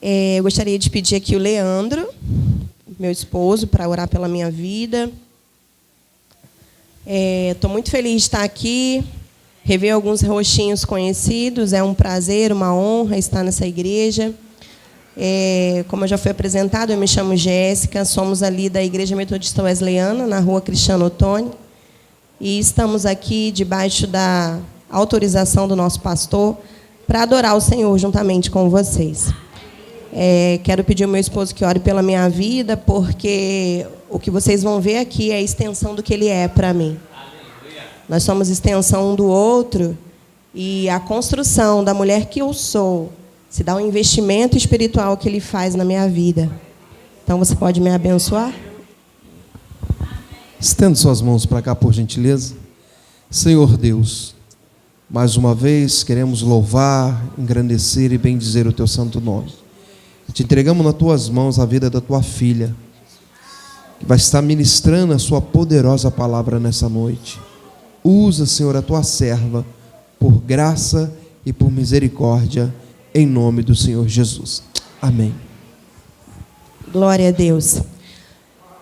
Eu gostaria de pedir aqui o Leandro, meu esposo, para orar pela minha vida. Estou muito feliz de estar aqui, rever alguns rostinhos conhecidos. É um prazer, uma honra estar nessa igreja. Como eu já fui apresentado, eu me chamo Jéssica, somos ali da Igreja Metodista Wesleyana, na rua Cristiano Ottoni, e estamos aqui debaixo da autorização do nosso pastor para adorar o Senhor juntamente com vocês. Quero pedir ao meu esposo que ore pela minha vida, porque o que vocês vão ver aqui é a extensão do que ele é para mim. Nós somos extensão um do outro, e a construção da mulher que eu sou se dá um investimento espiritual que ele faz na minha vida. Então, você pode me abençoar? Estenda suas mãos para cá, por gentileza. Senhor Deus, mais uma vez queremos louvar, engrandecer e bendizer o teu santo nome. Te entregamos nas tuas mãos a vida da tua filha, que vai estar ministrando a sua poderosa palavra nessa noite. Usa, Senhor, a tua serva, por graça e por misericórdia, em nome do Senhor Jesus. Amém. Glória a Deus.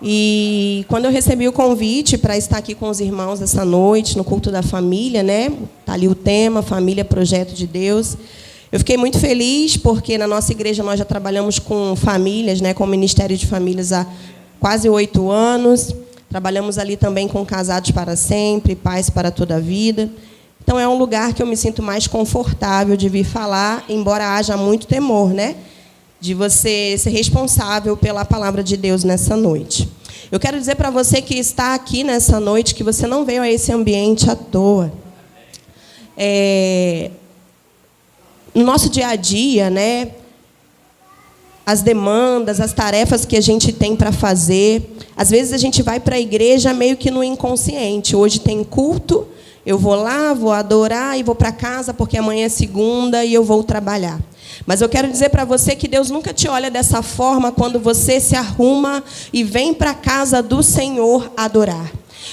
E quando eu recebi o convite para estar aqui com os irmãos essa noite, no culto da família, né? Está ali o tema, família, projeto de Deus. Eu fiquei muito feliz, porque na nossa igreja nós já trabalhamos com famílias, né, com o Ministério de Famílias há quase 8 anos. Trabalhamos ali também com casados para sempre, pais para toda a vida. Então, é um lugar que eu me sinto mais confortável de vir falar, embora haja muito temor, né, de você ser responsável pela palavra de Deus nessa noite. Eu quero dizer para você que está aqui nessa noite que você não veio a esse ambiente à toa. No nosso dia a dia, né, as demandas, as tarefas que a gente tem para fazer, às vezes a gente vai para a igreja meio que no inconsciente. Hoje tem culto, eu vou lá, vou adorar e vou para casa porque amanhã é segunda e eu vou trabalhar. Mas eu quero dizer para você que Deus nunca te olha dessa forma quando você se arruma e vem para a casa do Senhor adorar.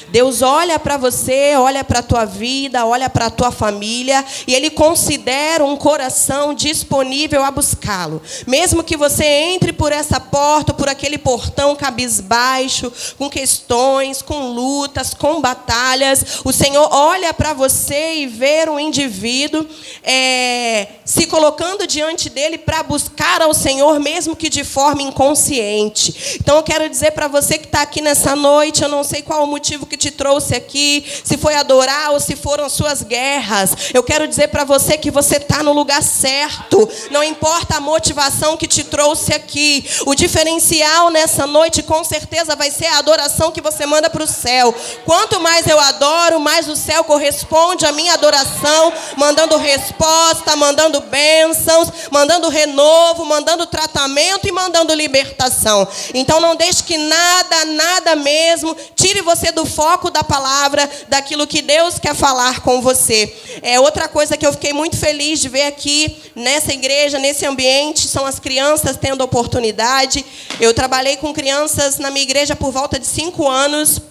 Deus olha para você, olha para a tua vida, olha para a tua família, e Ele considera um coração disponível a buscá-lo. Mesmo que você entre por essa porta, por aquele portão cabisbaixo, com questões, com lutas, com batalhas, o Senhor olha para você e vê um indivíduo se colocando diante dEle para buscar ao Senhor, mesmo que de forma inconsciente. Então, eu quero dizer para você que está aqui nessa noite, eu não sei qual o motivo que te trouxe aqui, se foi adorar ou se foram suas guerras. Eu quero dizer para você que você está no lugar certo. Não importa a motivação que te trouxe aqui. O diferencial nessa noite, com certeza, vai ser a adoração que você manda para o céu. Quanto mais eu adoro, mais o céu corresponde à minha adoração, mandando resposta, mandando bênçãos, mandando renovo, mandando tratamento e mandando libertação. Então, não deixe que nada mesmo tire você do foco da palavra, daquilo que Deus quer falar com você. Outra coisa que eu fiquei muito feliz de ver aqui nessa igreja, nesse ambiente, são as crianças tendo oportunidade. Eu trabalhei com crianças na minha igreja por volta de 5 anos,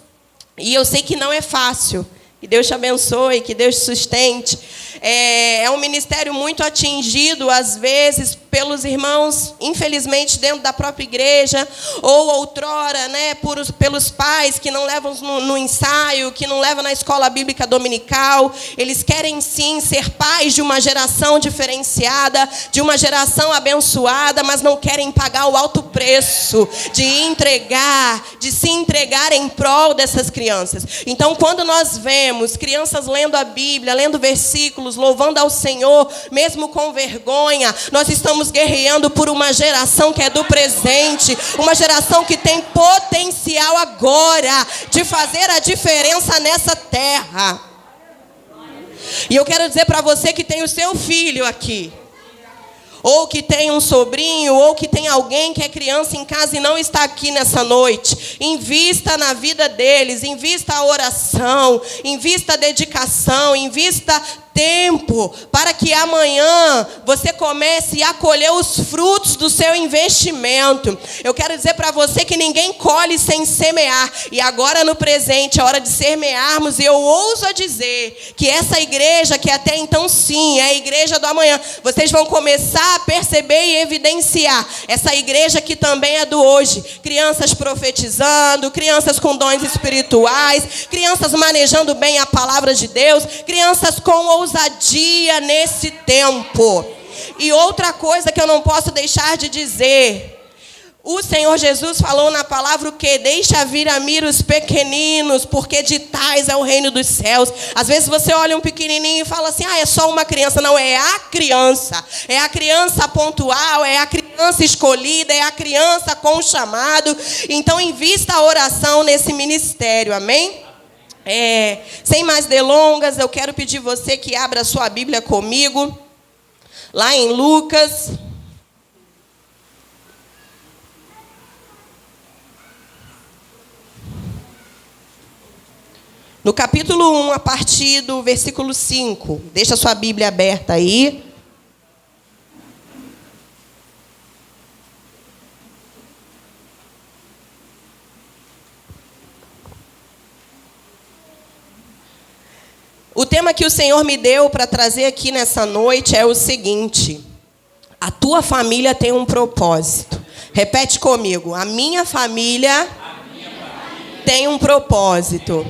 e eu sei que não é fácil. Que Deus te abençoe, que Deus te sustente. É um ministério muito atingido, às vezes, pelos irmãos, infelizmente, dentro da própria igreja, ou outrora, né, pelos pais que não levam no ensaio, que não levam na escola bíblica dominical. Eles querem, sim, ser pais de uma geração diferenciada, de uma geração abençoada, mas não querem pagar o alto preço de se entregar em prol dessas crianças. Então, quando nós vemos crianças lendo a Bíblia, lendo versículos, louvando ao Senhor, mesmo com vergonha, nós estamos guerreando por uma geração que é do presente, uma geração que tem potencial agora de fazer a diferença nessa terra. E eu quero dizer para você que tem o seu filho aqui, ou que tem um sobrinho, ou que tem alguém que é criança em casa e não está aqui nessa noite. Invista na vida deles, invista a oração, invista a dedicação, invista tempo para que amanhã você comece a colher os frutos do seu investimento. Eu quero dizer para você que ninguém colhe sem semear. E agora no presente é hora de semearmos. E eu ouso a dizer que essa igreja, que até então sim é a igreja do amanhã, vocês vão começar a perceber e evidenciar essa igreja que também é do hoje. Crianças profetizando, crianças com dons espirituais, crianças manejando bem a palavra de Deus, crianças com ousadia nesse tempo. E outra coisa que eu não posso deixar de dizer: o Senhor Jesus falou na palavra o quê? Deixa vir a mim os pequeninos, porque de tais é o reino dos céus. Às vezes você olha um pequenininho e fala assim: é só uma criança. Não, é a criança. É a criança pontual, é a criança escolhida, é a criança com chamado. Então invista a oração nesse ministério, amém? Sem mais delongas, eu quero pedir você que abra a sua Bíblia comigo, lá em Lucas. No capítulo 1, a partir do versículo 5. Deixa a sua Bíblia aberta aí. O tema que o Senhor me deu para trazer aqui nessa noite é o seguinte: a tua família tem um propósito. Repete comigo: a minha família tem um propósito.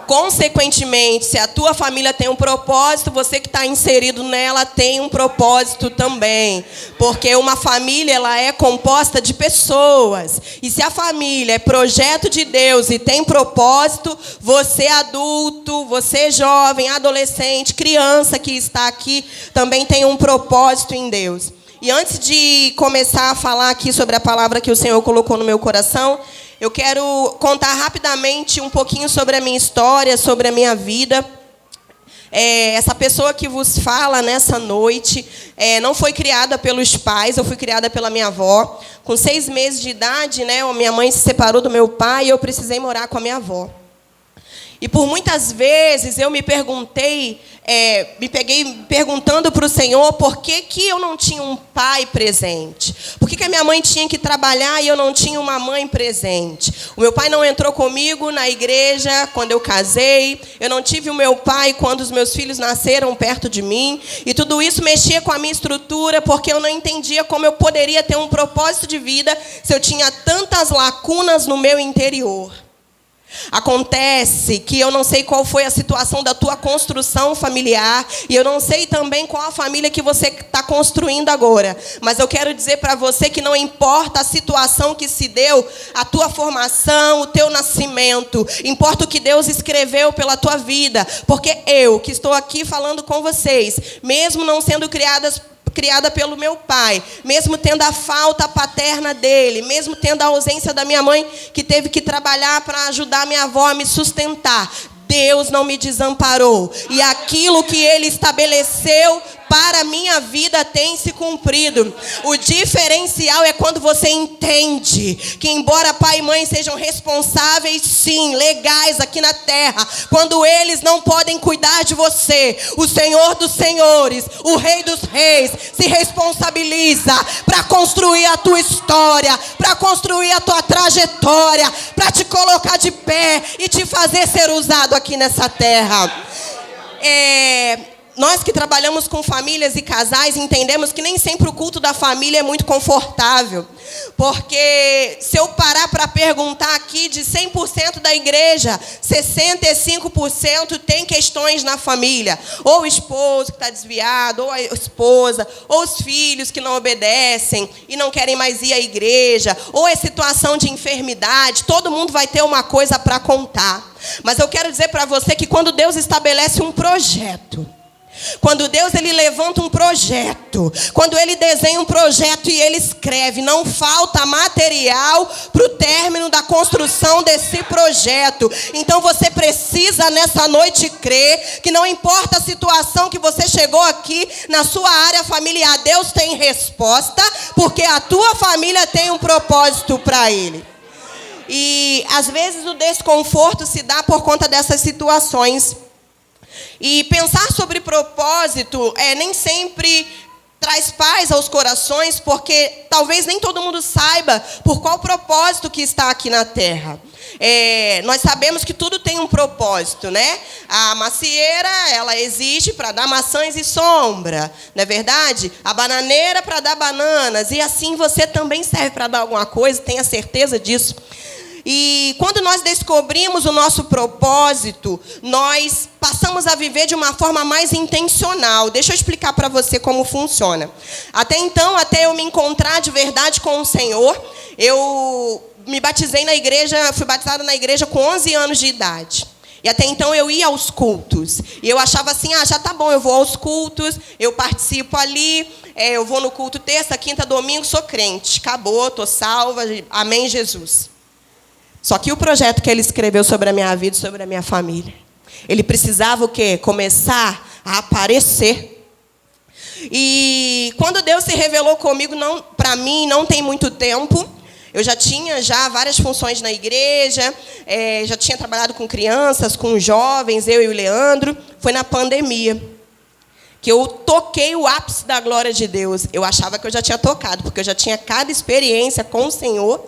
Consequentemente, se a tua família tem um propósito, você que está inserido nela tem um propósito também. Porque uma família, ela é composta de pessoas. E se a família é projeto de Deus e tem propósito, você adulto, você jovem, adolescente, criança que está aqui, também tem um propósito em Deus. E antes de começar a falar aqui sobre a palavra que o Senhor colocou no meu coração, eu quero contar rapidamente um pouquinho sobre a minha história, sobre a minha vida. Essa pessoa que vos fala nessa noite não foi criada pelos pais, eu fui criada pela minha avó. Com 6 meses de idade, né, minha mãe se separou do meu pai e eu precisei morar com a minha avó. E por muitas vezes eu me peguei perguntando para o Senhor por que eu não tinha um pai presente. Por que a minha mãe tinha que trabalhar e eu não tinha uma mãe presente? O meu pai não entrou comigo na igreja quando eu casei. Eu não tive o meu pai quando os meus filhos nasceram perto de mim. E tudo isso mexia com a minha estrutura, porque eu não entendia como eu poderia ter um propósito de vida se eu tinha tantas lacunas no meu interior. Acontece que eu não sei qual foi a situação da tua construção familiar e eu não sei também qual a família que você está construindo agora. Mas eu quero dizer para você que não importa a situação que se deu, a tua formação, o teu nascimento, importa o que Deus escreveu pela tua vida. Porque eu, que estou aqui falando com vocês, mesmo não sendo criada pelo meu pai, mesmo tendo a falta paterna dele, mesmo tendo a ausência da minha mãe, que teve que trabalhar para ajudar minha avó a me sustentar, Deus não me desamparou. E aquilo que Ele estabeleceu para a minha vida tem se cumprido. O diferencial é quando você entende que, embora pai e mãe sejam responsáveis, sim, legais aqui na terra, quando eles não podem cuidar de você, o Senhor dos Senhores, o Rei dos Reis, se responsabiliza para construir a tua história, para construir a tua trajetória, para te colocar de pé e te fazer ser usado aqui nessa terra. Nós que trabalhamos com famílias e casais entendemos que nem sempre o culto da família é muito confortável. Porque se eu parar para perguntar aqui, de 100% da igreja, 65% tem questões na família. Ou o esposo que está desviado, ou a esposa, ou os filhos que não obedecem e não querem mais ir à igreja, ou é situação de enfermidade. Todo mundo vai ter uma coisa para contar. Mas eu quero dizer para você que quando Deus estabelece um projeto, quando Deus ele levanta um projeto, quando Ele desenha um projeto e Ele escreve, não falta material para o término da construção desse projeto. Então você precisa nessa noite crer que não importa a situação que você chegou aqui na sua área familiar, Deus tem resposta, porque a tua família tem um propósito para Ele. E às vezes o desconforto se dá por conta dessas situações. E pensar sobre propósito nem sempre traz paz aos corações, porque talvez nem todo mundo saiba por qual propósito que está aqui na terra. Nós sabemos que tudo tem um propósito, né? A macieira, ela existe para dar maçãs e sombra, não é verdade? A bananeira para dar bananas, e assim você também serve para dar alguma coisa, tenha certeza disso. E quando nós descobrimos o nosso propósito, nós passamos a viver de uma forma mais intencional. Deixa eu explicar para você como funciona. Até então, até eu me encontrar de verdade com o Senhor, eu me batizei na igreja, fui batizada na igreja com 11 anos de idade. E até então eu ia aos cultos. E eu achava assim, já tá bom, eu vou aos cultos, eu participo ali, eu vou no culto terça, quinta, domingo, sou crente. Acabou, estou salva, amém, Jesus. Só que o projeto que ele escreveu sobre a minha vida e sobre a minha família, ele precisava o quê? Começar a aparecer. E quando Deus se revelou comigo, para mim, não tem muito tempo. Eu já tinha várias funções na igreja, já tinha trabalhado com crianças, com jovens, eu e o Leandro. Foi na pandemia que eu toquei o ápice da glória de Deus. Eu achava que eu já tinha tocado, porque eu já tinha cada experiência com o Senhor.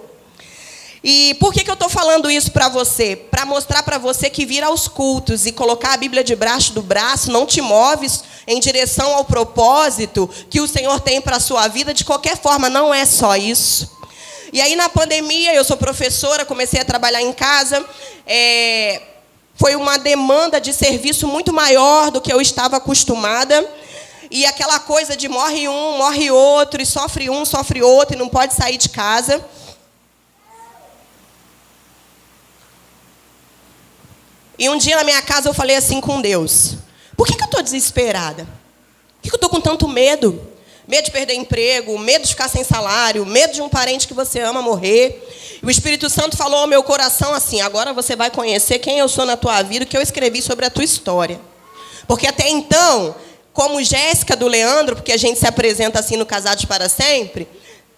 E por que eu estou falando isso para você? Para mostrar para você que vir aos cultos e colocar a Bíblia debaixo do braço não te moves em direção ao propósito que o Senhor tem para a sua vida. De qualquer forma, não é só isso. E aí, na pandemia, eu sou professora, comecei a trabalhar em casa. Foi uma demanda de serviço muito maior do que eu estava acostumada. E aquela coisa de morre um, morre outro, e sofre um, sofre outro, e não pode sair de casa. E um dia na minha casa eu falei assim com Deus: por que eu estou desesperada? Por que eu estou com tanto medo? Medo de perder emprego, medo de ficar sem salário, medo de um parente que você ama morrer. E o Espírito Santo falou ao meu coração assim: agora você vai conhecer quem eu sou na tua vida, o que eu escrevi sobre a tua história. Porque até então, como Jéssica do Leandro, porque a gente se apresenta assim no Casados para Sempre,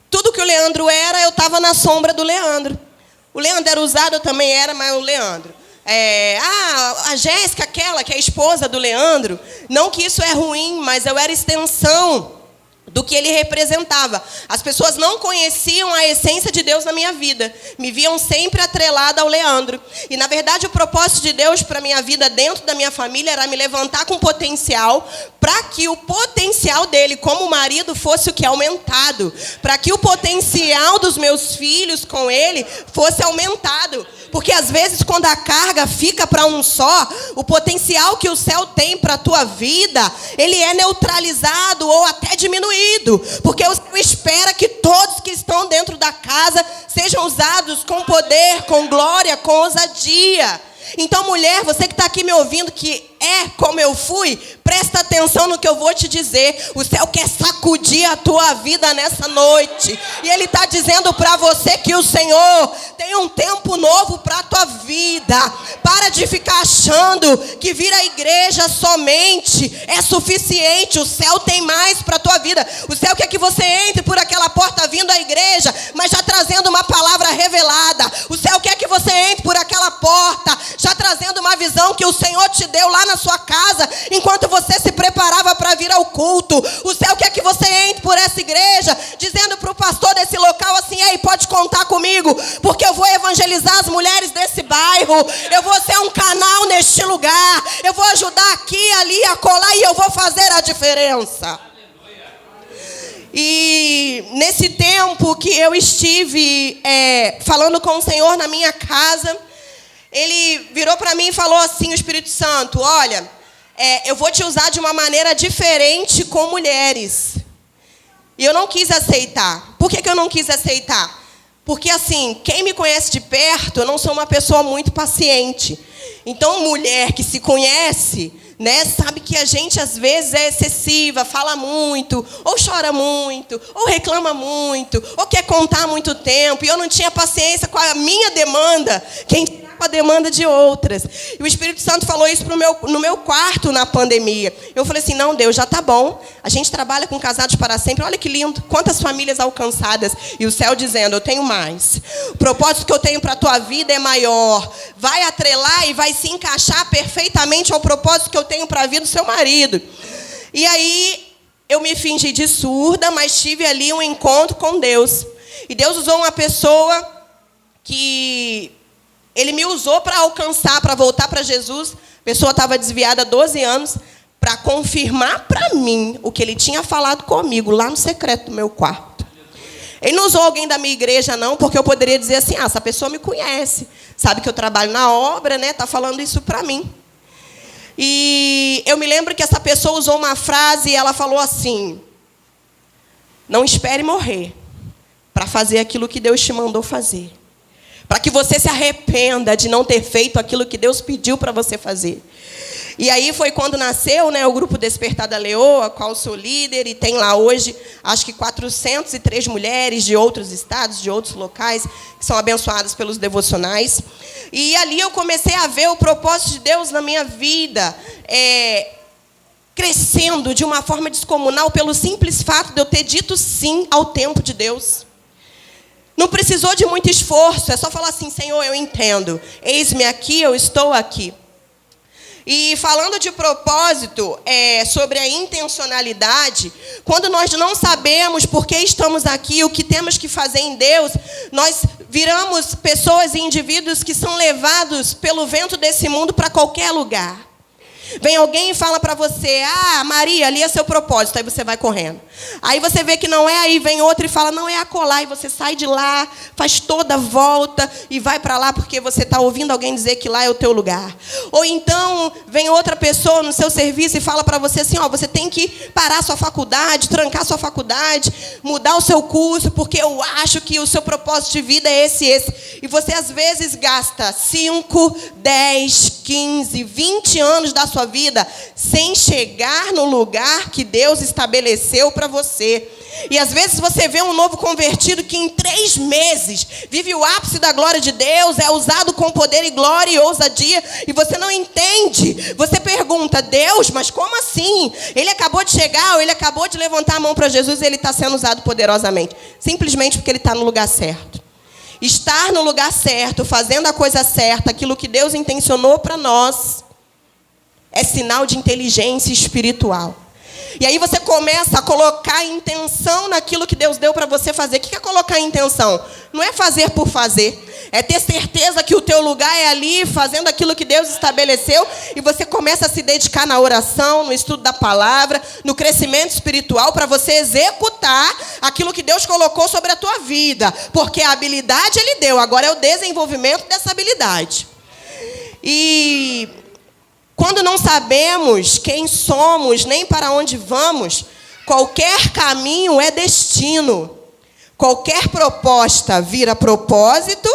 tudo que o Leandro era, eu estava na sombra do Leandro. O Leandro era usado, eu também era, mas o Leandro. A Jéssica, aquela que é a esposa do Leandro, não que isso é ruim, mas eu era extensão do que ele representava. As pessoas não conheciam a essência de Deus na minha vida. Me viam sempre atrelada ao Leandro. E, na verdade, o propósito de Deus para a minha vida dentro da minha família era me levantar com potencial, para que o potencial dele como marido fosse o que? Aumentado. Para que o potencial dos meus filhos com ele fosse aumentado. Porque, às vezes, quando a carga fica para um só, o potencial que o céu tem para a tua vida, ele é neutralizado ou até diminuído. Porque o Senhor espera que todos que estão dentro da casa sejam usados com poder, com glória, com ousadia. Então, mulher, você que está aqui me ouvindo, que é como eu fui, presta atenção no que eu vou te dizer. O céu quer sacudir a tua vida nessa noite. E Ele está dizendo para você que o Senhor tem um tempo novo para a tua vida. Para de ficar achando que vir à igreja somente é suficiente. O céu tem mais para a tua vida. O céu quer que você entre por aquela porta vindo à igreja, mas já trazendo uma palavra revelada. O céu quer que você entre por aquela porta, já trazendo uma visão que o Senhor te deu lá na sua casa, enquanto você se preparava para vir ao culto. O céu quer que você entre por essa igreja, dizendo para o pastor desse local assim: ei, pode contar comigo, porque eu vou evangelizar as mulheres desse bairro, eu vou ser um canal neste lugar, eu vou ajudar aqui, ali, acolá, e eu vou fazer a diferença. E nesse tempo que eu estive falando com o Senhor na minha casa, Ele virou para mim e falou assim, o Espírito Santo: olha, eu vou te usar de uma maneira diferente com mulheres. E eu não quis aceitar. Por que eu não quis aceitar? Porque, assim, quem me conhece de perto, eu não sou uma pessoa muito paciente. Então, mulher que se conhece, né, sabe que a gente, às vezes, é excessiva, fala muito, ou chora muito, ou reclama muito, ou quer contar muito tempo. E eu não tinha paciência com a minha demanda. Quem com a demanda de outras. E o Espírito Santo falou isso no meu quarto na pandemia. Eu falei assim, não, Deus, já está bom. A gente trabalha com Casados para Sempre. Olha que lindo, quantas famílias alcançadas. E o céu dizendo, eu tenho mais. O propósito que eu tenho para a tua vida é maior. Vai atrelar e vai se encaixar perfeitamente ao propósito que eu tenho para a vida do seu marido. E aí, eu me fingi de surda, mas tive ali um encontro com Deus. E Deus usou uma pessoa que Ele me usou para alcançar, para voltar para Jesus. A pessoa estava desviada há 12 anos, para confirmar para mim o que Ele tinha falado comigo, lá no secreto do meu quarto. Ele não usou alguém da minha igreja, não, porque eu poderia dizer assim, essa pessoa me conhece, sabe que eu trabalho na obra, né? Está falando isso para mim. E eu me lembro que essa pessoa usou uma frase e ela falou assim, não espere morrer para fazer aquilo que Deus te mandou fazer. Para que você se arrependa de não ter feito aquilo que Deus pediu para você fazer. E aí foi quando nasceu, né, o Grupo Despertar da Leoa, qual sou líder, e tem lá hoje, acho que 403 mulheres de outros estados, de outros locais, que são abençoadas pelos devocionais. E ali eu comecei a ver o propósito de Deus na minha vida, crescendo de uma forma descomunal, pelo simples fato de eu ter dito sim ao tempo de Deus. Não precisou de muito esforço, é só falar assim, Senhor, eu entendo, eis-me aqui, eu estou aqui. E falando de propósito, sobre a intencionalidade, quando nós não sabemos por que estamos aqui, o que temos que fazer em Deus, nós viramos pessoas e indivíduos que são levados pelo vento desse mundo para qualquer lugar. Vem alguém e fala para você, Maria, ali é seu propósito, aí você vai correndo. Aí você vê que não é, aí vem outro e fala, não é acolá, e você sai de lá, faz toda a volta e vai para lá porque você está ouvindo alguém dizer que lá é o teu lugar. Ou então vem outra pessoa no seu serviço e fala para você assim, você tem que parar sua faculdade, trancar sua faculdade, mudar o seu curso, porque eu acho que o seu propósito de vida é esse. E você às vezes gasta 5, 10, 15, 20 anos da sua vida sem chegar no lugar que Deus estabeleceu para você. E às vezes você vê um novo convertido que em 3 meses vive o ápice da glória de Deus, é usado com poder e glória e ousadia, e você não entende. Você pergunta, Deus, mas como assim? Ele acabou de chegar, ou ele acabou de levantar a mão para Jesus e ele está sendo usado poderosamente. Simplesmente porque ele está no lugar certo. Estar no lugar certo, fazendo a coisa certa, aquilo que Deus intencionou para nós, é sinal de inteligência espiritual. E aí você começa a colocar intenção naquilo que Deus deu para você fazer. O que é colocar intenção? Não é fazer por fazer. É ter certeza que o teu lugar é ali, fazendo aquilo que Deus estabeleceu. E você começa a se dedicar na oração, no estudo da palavra, no crescimento espiritual, para você executar aquilo que Deus colocou sobre a tua vida. Porque a habilidade Ele deu, agora é o desenvolvimento dessa habilidade. E quando não sabemos quem somos, nem para onde vamos, qualquer caminho é destino. Qualquer proposta vira propósito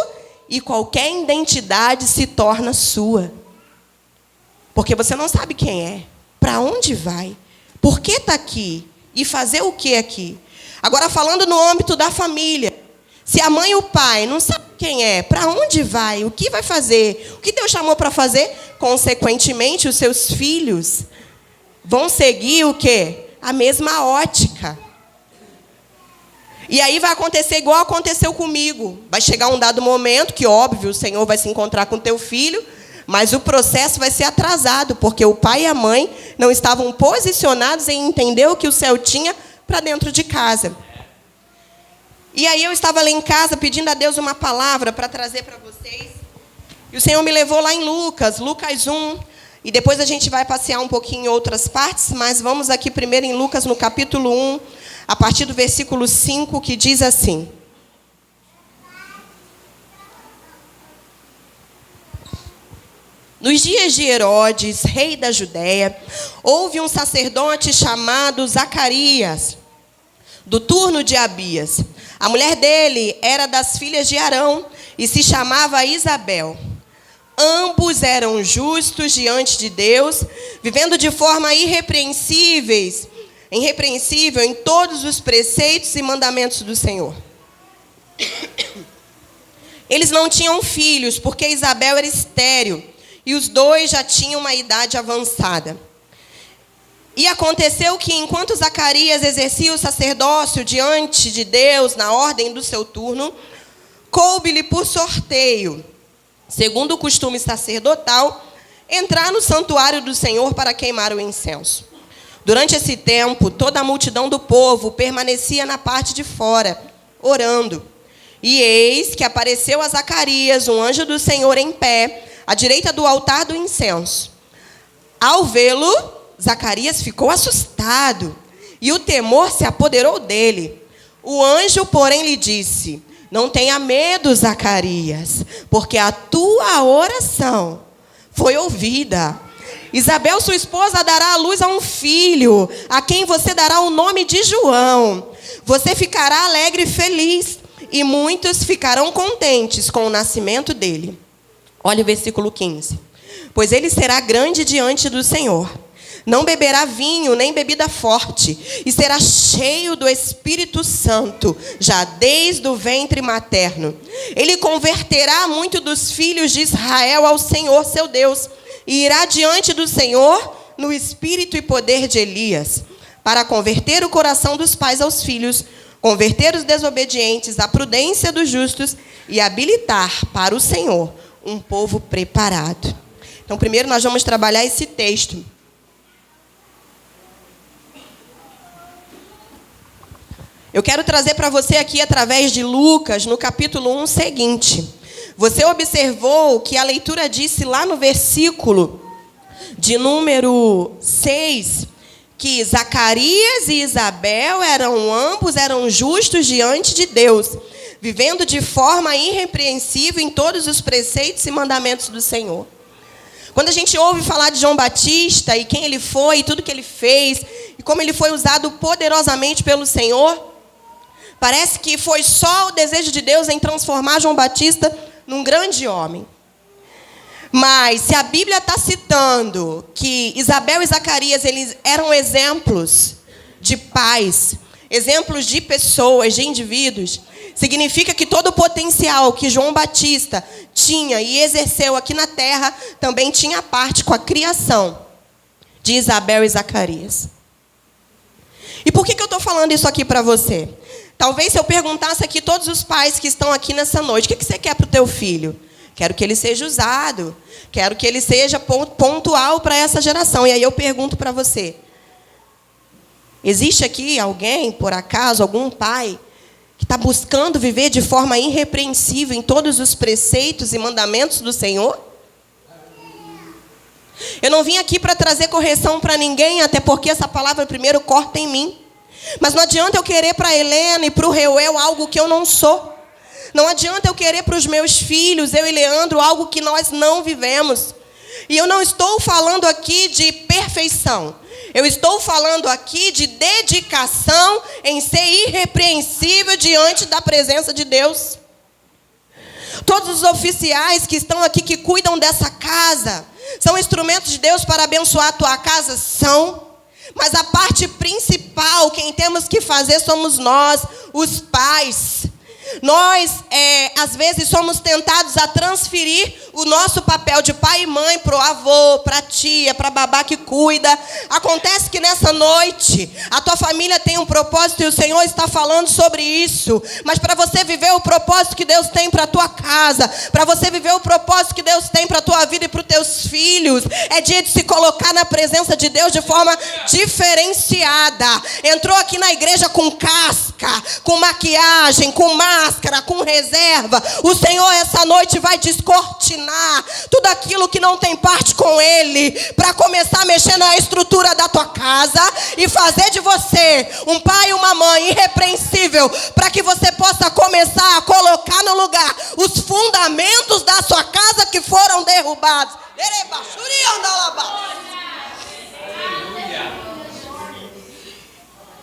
e qualquer identidade se torna sua. Porque você não sabe quem é, para onde vai, por que está aqui e fazer o que aqui. Agora, falando no âmbito da família, se a mãe e o pai não sabem quem é, para onde vai, o que vai fazer, o que Deus chamou para fazer, consequentemente, os seus filhos vão seguir o quê? A mesma ótica. E aí vai acontecer igual aconteceu comigo. Vai chegar um dado momento que, óbvio, o Senhor vai se encontrar com o teu filho, mas o processo vai ser atrasado, porque o pai e a mãe não estavam posicionados em entender o que o céu tinha para dentro de casa. E aí eu estava lá em casa pedindo a Deus uma palavra para trazer para vocês. E o Senhor me levou lá em Lucas 1. E depois a gente vai passear um pouquinho em outras partes, mas vamos aqui primeiro em Lucas, no capítulo 1, a partir do versículo 5, que diz assim. Nos dias de Herodes, rei da Judéia, houve um sacerdote chamado Zacarias, do turno de Abias. A mulher dele era das filhas de Arão e se chamava Isabel. Ambos eram justos diante de Deus, vivendo de forma irrepreensível em todos os preceitos e mandamentos do Senhor. Eles não tinham filhos, porque Isabel era estéril, e os dois já tinham uma idade avançada. E aconteceu que, enquanto Zacarias exercia o sacerdócio diante de Deus, na ordem do seu turno, coube-lhe por sorteio, segundo o costume sacerdotal, entrar no santuário do Senhor para queimar o incenso. Durante esse tempo, toda a multidão do povo permanecia na parte de fora, orando. E eis que apareceu a Zacarias um anjo do Senhor em pé, à direita do altar do incenso. Ao vê-lo, Zacarias ficou assustado, e o temor se apoderou dele. O anjo, porém, lhe disse: não tenha medo, Zacarias, porque a tua oração foi ouvida. Isabel, sua esposa, dará à luz a um filho, a quem você dará o nome de João. Você ficará alegre e feliz, e muitos ficarão contentes com o nascimento dele. Olha o versículo 15. Pois ele será grande diante do Senhor. Não beberá vinho nem bebida forte, e será cheio do Espírito Santo, já desde o ventre materno. Ele converterá muito dos filhos de Israel ao Senhor seu Deus, e irá diante do Senhor no espírito e poder de Elias, para converter o coração dos pais aos filhos, converter os desobedientes à prudência dos justos e habilitar para o Senhor um povo preparado. Então, primeiro nós vamos trabalhar esse texto. Eu quero trazer para você aqui, através de Lucas, no capítulo 1 seguinte. Você observou que a leitura disse lá no versículo de número 6, que Zacarias e Isabel ambos eram justos diante de Deus, vivendo de forma irrepreensível em todos os preceitos e mandamentos do Senhor. Quando a gente ouve falar de João Batista e quem ele foi, e tudo que ele fez, e como ele foi usado poderosamente pelo Senhor, parece que foi só o desejo de Deus em transformar João Batista num grande homem. Mas se a Bíblia está citando que Isabel e Zacarias eles eram exemplos de pais, exemplos de pessoas, de indivíduos, significa que todo o potencial que João Batista tinha e exerceu aqui na terra também tinha parte com a criação de Isabel e Zacarias. E por que eu estou falando isso aqui para você? Talvez se eu perguntasse aqui todos os pais que estão aqui nessa noite, o que você quer para o teu filho? Quero que ele seja usado, quero que ele seja pontual para essa geração. E aí eu pergunto para você, existe aqui alguém, por acaso, algum pai, que está buscando viver de forma irrepreensível em todos os preceitos e mandamentos do Senhor? Eu não vim aqui para trazer correção para ninguém, até porque essa palavra primeiro corta em mim. Mas não adianta eu querer para a Helena e para o Reuel algo que eu não sou. Não adianta eu querer para os meus filhos, eu e Leandro, algo que nós não vivemos. E eu não estou falando aqui de perfeição. Eu estou falando aqui de dedicação em ser irrepreensível diante da presença de Deus. Todos os oficiais que estão aqui, que cuidam dessa casa, são instrumentos de Deus para abençoar a tua casa? São. Mas a parte principal, quem temos que fazer somos nós, os pais. Nós, às vezes, somos tentados a transferir o nosso papel de pai e mãe para o avô, para a tia, para a babá que cuida. Acontece que nessa noite, a tua família tem um propósito e o Senhor está falando sobre isso. Mas para você viver o propósito que Deus tem para a tua casa, para você viver o propósito que Deus tem para a tua vida e para os teus filhos, é dia de se colocar na presença de Deus de forma diferenciada. Entrou aqui na igreja com casca, com maquiagem, com máscara, com reserva. O Senhor essa noite vai descortinar tudo aquilo que não tem parte com Ele, para começar a mexer na estrutura da tua casa e fazer de você um pai e uma mãe irrepreensível, para que você possa começar a colocar no lugar os fundamentos da sua casa que foram derrubados.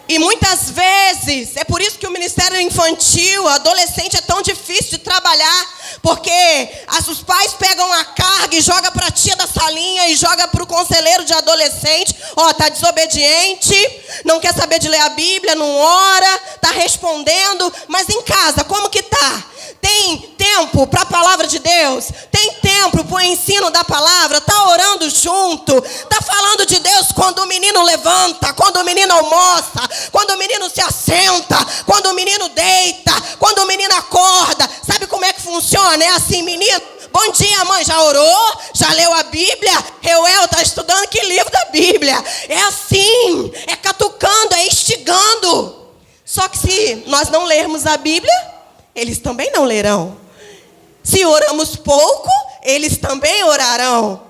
E muitas vezes, é por isso que o ministério infantil, adolescente é tão difícil de trabalhar, porque os pais pegam a carga e jogam para a tia da salinha e jogam para o conselheiro de adolescente. Está desobediente, não quer saber de ler a Bíblia, não ora, está respondendo, mas em casa, como que está? Tem tempo para a palavra de Deus? Tem tempo para o ensino da palavra? Está orando junto? Está falando de Deus quando o menino levanta, quando o menino almoça, quando o menino se assenta, quando o menino deita, quando o menino acorda? Sabe como é que funciona? É assim, menino, bom dia, mãe, já orou? Já leu a Bíblia? Reuel está estudando que livro da Bíblia? É assim, é catucando, é instigando. Só que se nós não lermos a Bíblia, eles também não lerão. Se oramos pouco, eles também orarão.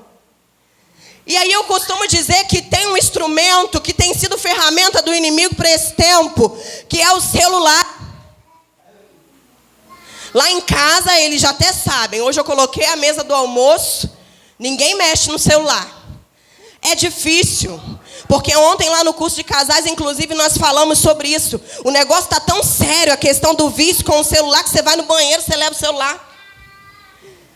E aí eu costumo dizer que tem um instrumento que tem sido ferramenta do inimigo para esse tempo, que é o celular. Lá em casa eles já até sabem. Hoje eu coloquei a mesa do almoço, ninguém mexe no celular. É difícil, porque ontem lá no curso de casais, inclusive, nós falamos sobre isso. O negócio está tão sério, a questão do vício com o celular, que você vai no banheiro, você leva o celular.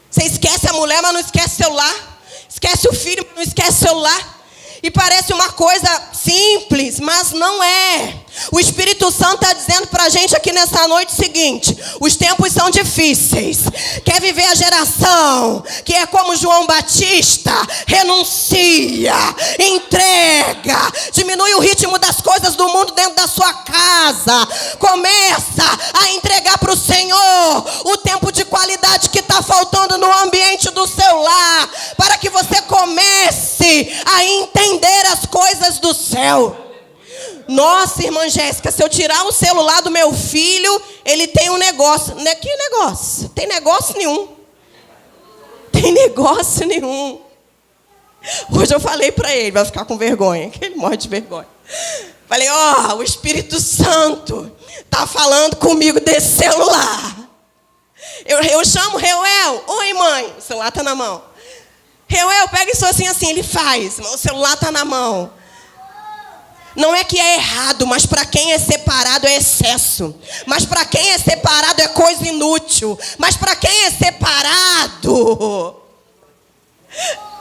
Você esquece a mulher, mas não esquece o celular. Esquece o filho, mas não esquece o celular. E parece uma coisa simples, mas não é. O Espírito Santo está dizendo para a gente aqui nessa noite o seguinte: os tempos são difíceis. Quer viver a geração que é como João Batista? Renuncia, entrega, diminui o ritmo das coisas do mundo dentro da sua casa. Começa a entregar para o Senhor o tempo de qualidade que está faltando no ambiente do seu lar, para que você comece a entender as coisas do céu. Nossa, irmã Jéssica, se eu tirar o celular do meu filho, ele tem um negócio. Que negócio? Tem negócio nenhum. Tem negócio nenhum. Hoje eu falei para ele, vai ficar com vergonha, que ele morre de vergonha. Falei, o Espírito Santo está falando comigo desse celular. Eu chamo Reuel. Oi, mãe. O celular está na mão. Reuel, pega isso assim, ele faz. O celular está na mão. Não é que é errado, mas para quem é separado é excesso. Mas para quem é separado é coisa inútil. Mas para quem é separado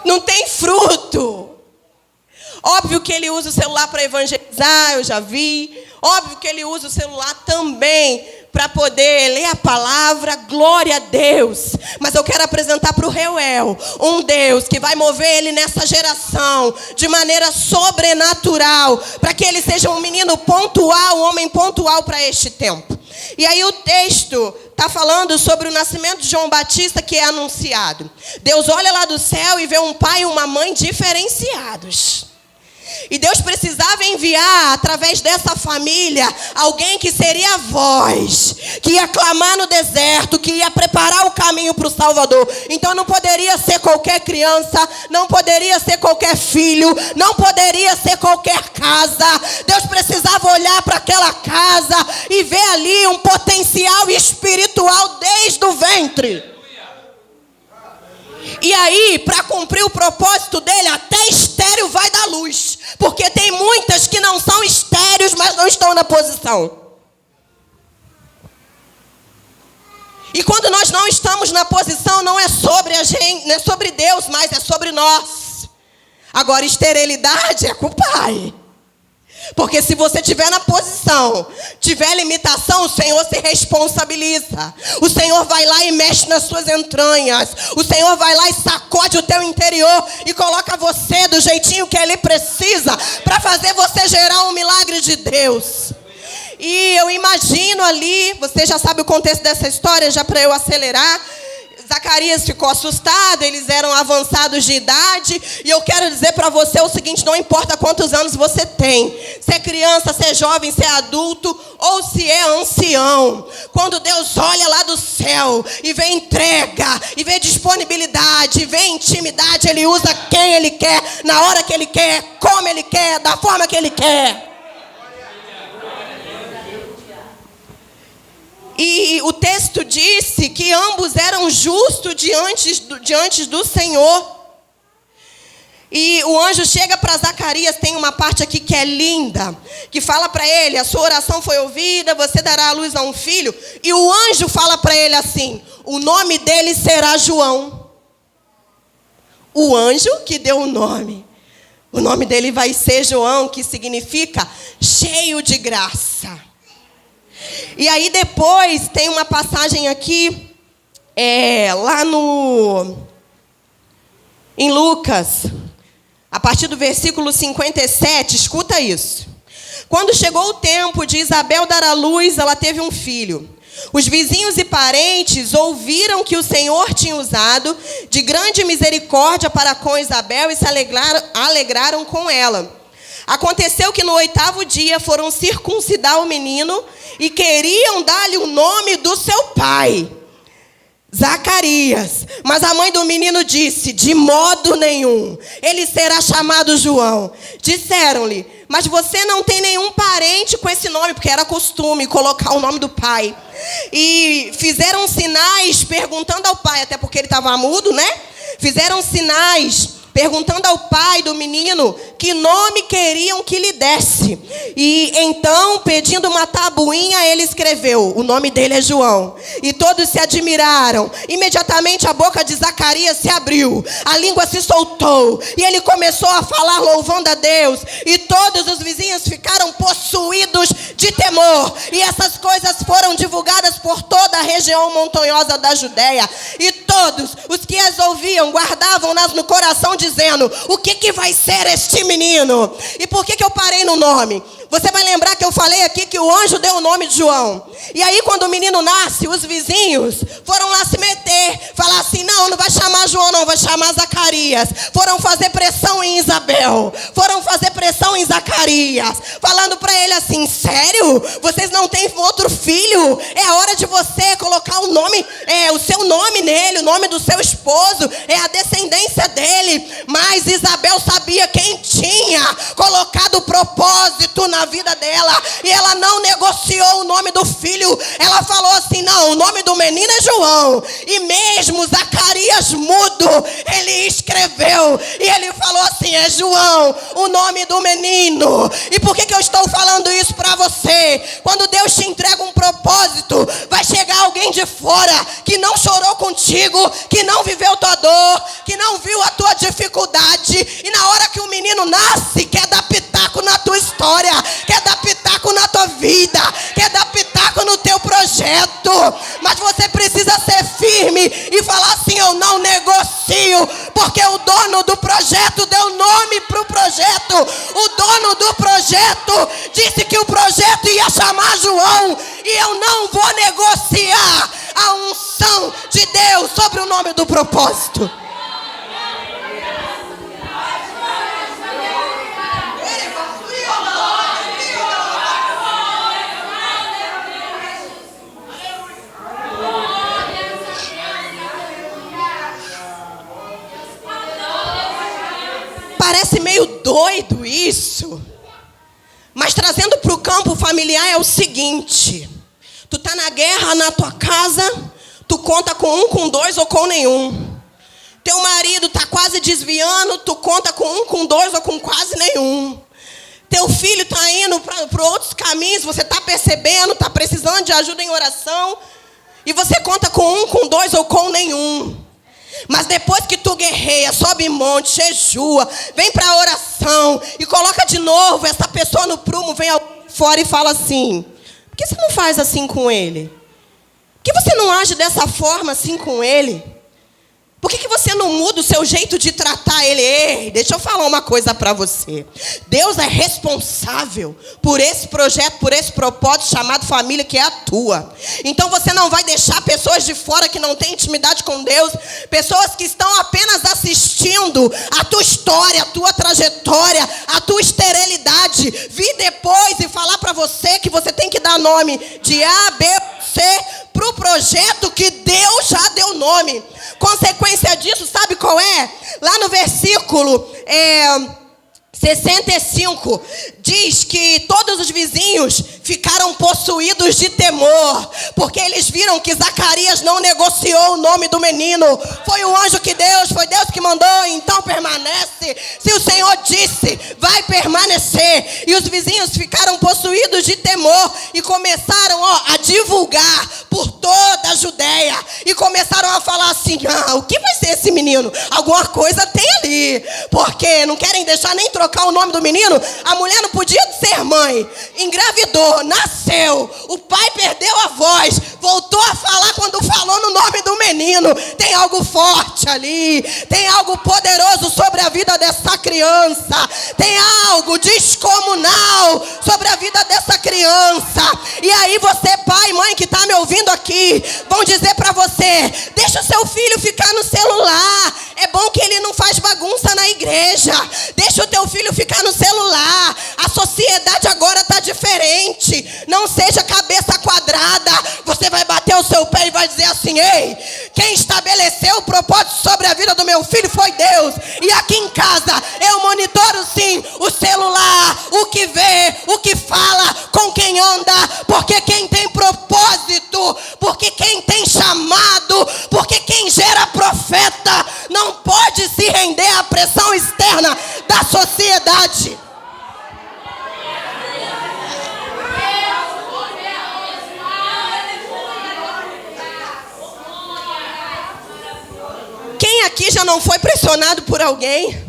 não tem fruto. Óbvio que ele usa o celular para evangelizar, eu já vi. Óbvio que ele usa o celular também para poder ler a palavra, glória a Deus. Mas eu quero apresentar para o Reuel um Deus que vai mover ele nessa geração de maneira sobrenatural, para que ele seja um menino pontual, um homem pontual para este tempo. E aí o texto está falando sobre o nascimento de João Batista, que é anunciado. Deus olha lá do céu e vê um pai e uma mãe diferenciados. E Deus precisava enviar, através dessa família, alguém que seria a voz, que ia clamar no deserto, que ia preparar o caminho para o Salvador. Então não poderia ser qualquer criança, não poderia ser qualquer filho, não poderia ser qualquer casa. Deus precisava olhar para aquela casa e ver ali um potencial espiritual desde o ventre. E aí, para cumprir o propósito dele, até estéril vai dar luz. Porque tem muitas que não são estéreis, mas não estão na posição. E quando nós não estamos na posição, não é sobre a gente, não é sobre Deus, mas é sobre nós. Agora, esterilidade é com o Pai. Porque se você estiver na posição, tiver limitação, o Senhor se responsabiliza. O Senhor vai lá e mexe nas suas entranhas. O Senhor vai lá e sacode o teu interior e coloca você do jeitinho que Ele precisa para fazer você gerar um milagre de Deus. E eu imagino ali, você já sabe o contexto dessa história, já para eu acelerar. Zacarias ficou assustado, eles eram avançados de idade. E eu quero dizer para você o seguinte: não importa quantos anos você tem, se é criança, se é jovem, se é adulto ou se é ancião, quando Deus olha lá do céu e vê entrega, e vê disponibilidade, e vê intimidade, Ele usa quem Ele quer, na hora que Ele quer, como Ele quer, da forma que Ele quer. E o texto disse que ambos eram justos diante do Senhor. E o anjo chega para Zacarias, tem uma parte aqui que é linda, que fala para ele: a sua oração foi ouvida, você dará à luz a um filho. E o anjo fala para ele assim: o nome dele será João. O anjo que deu o nome dele vai ser João, que significa cheio de graça. E aí depois tem uma passagem aqui, lá em Lucas, a partir do versículo 57, escuta isso. Quando chegou o tempo de Isabel dar à luz, ela teve um filho. Os vizinhos e parentes ouviram que o Senhor tinha usado de grande misericórdia para com Isabel e se alegraram com ela. Aconteceu que no 8º dia foram circuncidar o menino e queriam dar-lhe o nome do seu pai, Zacarias. Mas a mãe do menino disse: de modo nenhum, ele será chamado João. Disseram-lhe: mas você não tem nenhum parente com esse nome, porque era costume colocar o nome do pai. E fizeram sinais perguntando ao pai, até porque ele estava mudo, né? Fizeram sinais perguntando ao pai do menino que nome queriam que lhe desse. E então, pedindo uma tabuinha, ele escreveu: o nome dele é João. E todos se admiraram. Imediatamente a boca de Zacarias se abriu, a língua se soltou, e ele começou a falar louvando a Deus. E todos os vizinhos ficaram possuídos de temor. E essas coisas foram divulgadas por toda a região montanhosa da Judéia. E todos os que as ouviam guardavam-nas no coração, dizendo: o que vai ser este menino? E por que eu parei no nome? Você vai lembrar que eu falei aqui que o anjo deu o nome de João. E aí quando o menino nasce, os vizinhos foram lá se meter, falar assim: não vai chamar João não, vai chamar Zacarias. Foram fazer pressão em Isabel, foram fazer pressão em Zacarias, falando para ele assim: sério? Vocês não têm outro filho? É a hora de você colocar o nome, o seu nome nele, o nome do seu esposo, é a descendência dele. Mas Isabel sabia quem tinha colocado o propósito na vida dela, e ela não negociou o nome do filho. Ela falou assim: não, o nome do menino é João. E mesmo Zacarias mudo, ele escreveu, e ele falou assim: é João o nome do menino. E por que eu estou falando isso para você? Quando Deus te entrega um propósito, vai chegar alguém de fora que não chorou contigo, que não viveu tua dor, que não viu a tua dificuldade, e na hora que o menino nasce, quer dar pitaco na tua história, quer dar pitaco na tua vida, quer dar pitaco no teu projeto. Mas você precisa ser firme e falar assim: eu não negocio, porque o dono do projeto deu nome para o projeto. O dono do projeto disse que o projeto ia chamar João, e eu não vou negociar a unção de Deus sobre o nome do propósito. Parece meio doido isso, mas trazendo para o campo familiar é o seguinte: tu tá na guerra na tua casa, tu conta com um, com dois ou com nenhum. Teu marido tá quase desviando, tu conta com um, com dois ou com quase nenhum. Teu filho tá indo para outros caminhos, você tá percebendo, tá precisando de ajuda em oração, e você conta com um, com dois ou com nenhum. Mas depois que tu guerreia, sobe monte, jejua, vem para a oração e coloca de novo essa pessoa no prumo, vem fora e fala assim: por que você não faz assim com ele? Por que você não age dessa forma assim com ele? Por que você não muda o seu jeito de tratar ele? Ei, deixa eu falar uma coisa para você. Deus é responsável por esse projeto, por esse propósito chamado família, que é a tua. Então você não vai deixar pessoas de fora que não têm intimidade com Deus, pessoas que estão apenas assistindo a tua história, a tua trajetória, a tua esterilidade, vir depois e falar para você que você tem que dar nome de A, B, C para o projeto que Deus já deu nome. Consequência disso, sabe qual é? Lá no versículo 65, diz que todos os vizinhos ficaram possuídos de temor, porque eles viram que Zacarias não negociou o nome do menino. Foi o anjo que foi Deus que mandou, então permanece. Se o Senhor disse, vai permanecer. E os vizinhos ficaram possuídos de temor e começaram a divulgar por toda a Judéia. E começaram a falar assim: o que vai ser esse menino? Alguma coisa tem ali, porque não querem deixar nem trocar o nome do menino. A mulher não podia ser mãe, engravidou, nasceu, o pai perdeu a voz, voltou a falar quando falou no nome do menino. Tem algo forte ali, tem algo poderoso sobre a vida dessa criança, tem algo descomunal sobre a vida dessa criança. E aí você, pai, mãe que está me ouvindo aqui, vão dizer para você: deixa o seu filho ficar no celular, é bom que ele não faz bagunça na igreja. Deixa o teu filho ficar no celular, a sociedade agora está diferente. Não seja cabeça quadrada. Você vai bater o seu pé e vai dizer assim: ei, quem estabeleceu o propósito sobre a vida do meu filho foi Deus. E aqui em casa eu monitoro sim o celular, o que vê, o que fala, com quem anda. Porque quem tem propósito, porque quem tem chamado, porque quem gera profeta não pode se render à pressão externa da sociedade. Quem aqui já não foi pressionado por alguém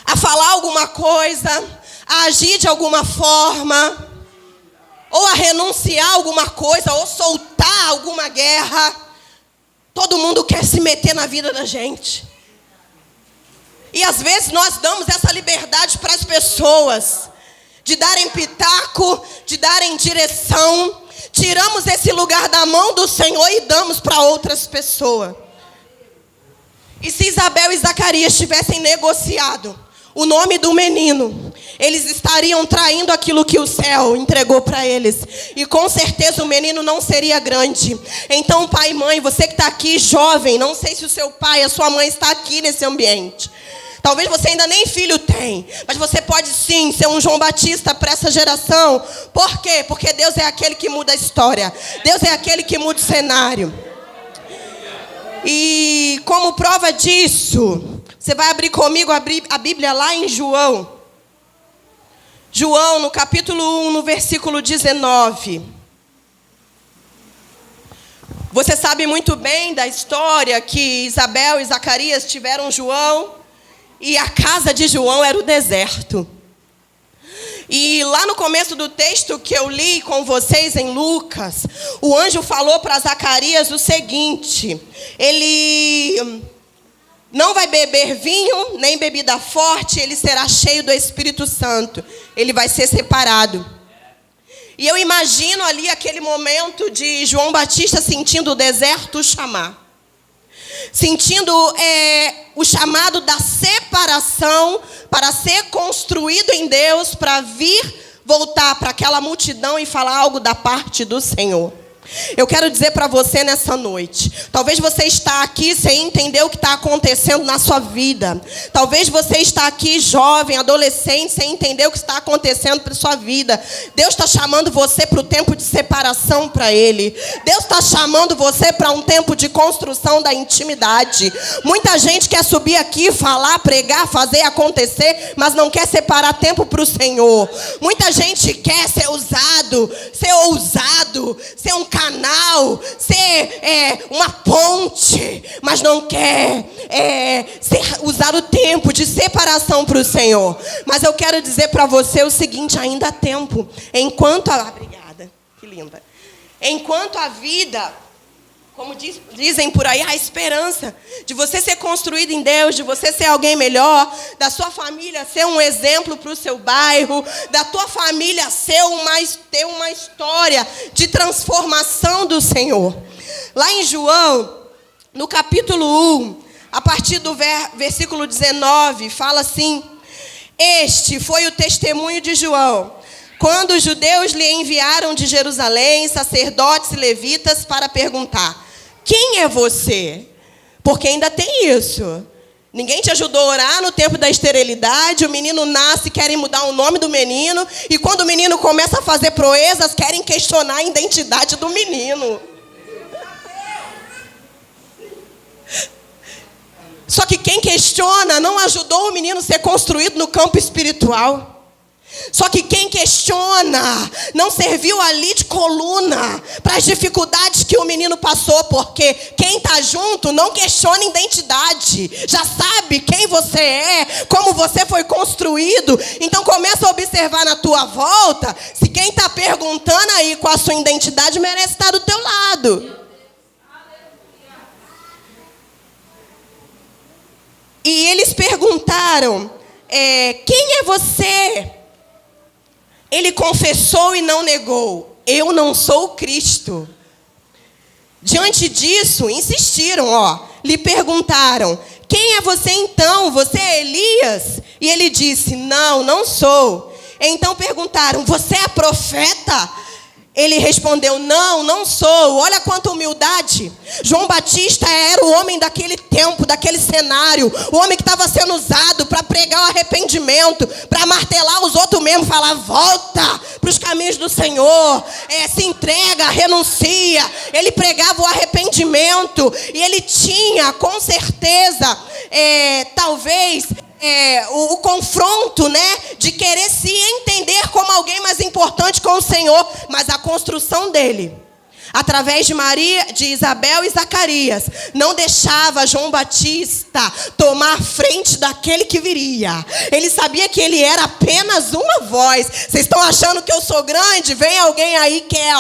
a falar alguma coisa, a agir de alguma forma, ou a renunciar a alguma coisa, ou soltar alguma guerra? Todo mundo quer se meter na vida da gente. E às vezes nós damos essa liberdade para as pessoas, de darem pitaco, de darem direção. Tiramos esse lugar da mão do Senhor e damos para outras pessoas. E se Isabel e Zacarias tivessem negociado o nome do menino, eles estariam traindo aquilo que o céu entregou para eles. E com certeza o menino não seria grande. Então, pai e mãe, você que está aqui jovem, não sei se o seu pai, a sua mãe está aqui nesse ambiente. Talvez você ainda nem filho tem, mas você pode sim ser um João Batista para essa geração. Por quê? Porque Deus é aquele que muda a história. Deus é aquele que muda o cenário. E como prova disso, você vai abrir comigo a Bíblia lá em João. João, no capítulo 1, no versículo 19. Você sabe muito bem da história que Isabel e Zacarias tiveram João, e a casa de João era o deserto. E lá no começo do texto que eu li com vocês em Lucas, o anjo falou para Zacarias o seguinte: ele não vai beber vinho, nem bebida forte, ele será cheio do Espírito Santo. Ele vai ser separado. E eu imagino ali aquele momento de João Batista sentindo o deserto chamar. Sentindo o chamado da separação para ser construído em Deus, para vir voltar para aquela multidão e falar algo da parte do Senhor. Eu quero dizer para você nessa noite, talvez você está aqui sem entender o que está acontecendo na sua vida. Talvez você está aqui jovem, adolescente, sem entender o que está acontecendo para sua vida. Deus está chamando você para o tempo de separação para Ele. Deus está chamando você para um tempo de construção da intimidade. Muita gente quer subir aqui, falar, pregar, fazer acontecer, mas não quer separar tempo para o Senhor. Muita gente quer ser ousado, ser um canal, ser uma ponte, mas não quer usar o tempo de separação para o Senhor. Mas eu quero dizer para você o seguinte: ainda há tempo. Obrigada, que linda. Enquanto a vida, como dizem por aí, a esperança de você ser construído em Deus, de você ser alguém melhor, da sua família ser um exemplo para o seu bairro, da tua família ter uma história de transformação do Senhor. Lá em João, no capítulo 1, a partir do versículo 19, fala assim: este foi o testemunho de João, quando os judeus lhe enviaram de Jerusalém sacerdotes e levitas para perguntar: quem é você? Porque ainda tem isso. Ninguém te ajudou a orar no tempo da esterilidade. O menino nasce, querem mudar o nome do menino. E quando o menino começa a fazer proezas, querem questionar a identidade do menino. Só que quem questiona não ajudou o menino a ser construído no campo espiritual. Só que quem questiona não serviu ali de coluna para as dificuldades que o menino passou, porque quem está junto não questiona identidade, já sabe quem você é, como você foi construído. Então começa a observar na tua volta se quem está perguntando aí qual a sua identidade merece estar do teu lado. E eles perguntaram, quem é você? Ele confessou e não negou, eu não sou o Cristo. Diante disso, insistiram, lhe perguntaram, quem é você então? Você é Elias? E ele disse, não sou. Então perguntaram, você é profeta? Ele respondeu, não sou. Olha quanta humildade. João Batista era o homem daquele tempo, daquele cenário, o homem que estava sendo usado para pregar o arrependimento, para martelar os outros mesmo, falar, volta para os caminhos do Senhor, se entrega, renuncia. Ele pregava o arrependimento e ele tinha, com certeza, talvez... o confronto, de querer se entender como alguém mais importante com o Senhor, mas a construção dele, através de Maria, de Isabel e Zacarias, não deixava João Batista tomar a frente daquele que viria. Ele sabia que ele era apenas uma voz. Vocês estão achando que eu sou grande? Vem alguém aí que é,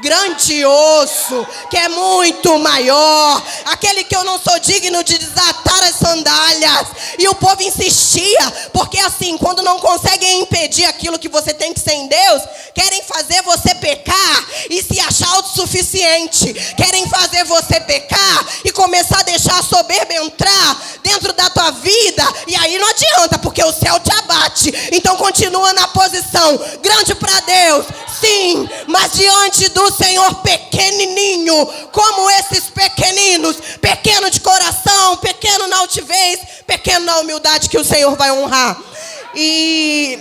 grandioso, que é muito maior, aquele que eu não sou digno de desatar as sandálias. E o povo insistia, porque assim, quando não conseguem impedir aquilo que você tem que ser em Deus, querem fazer você pecar e se achar autossuficiente, querem fazer você pecar e começar a deixar a soberba entrar dentro da tua vida, e aí não adianta, porque o céu te abate. Então continua na posição, grande para Deus, sim, mas diante do Senhor pequenininho, como esses pequeninos, pequeno de coração, pequeno na altivez, pequeno na humildade, que o Senhor vai honrar. E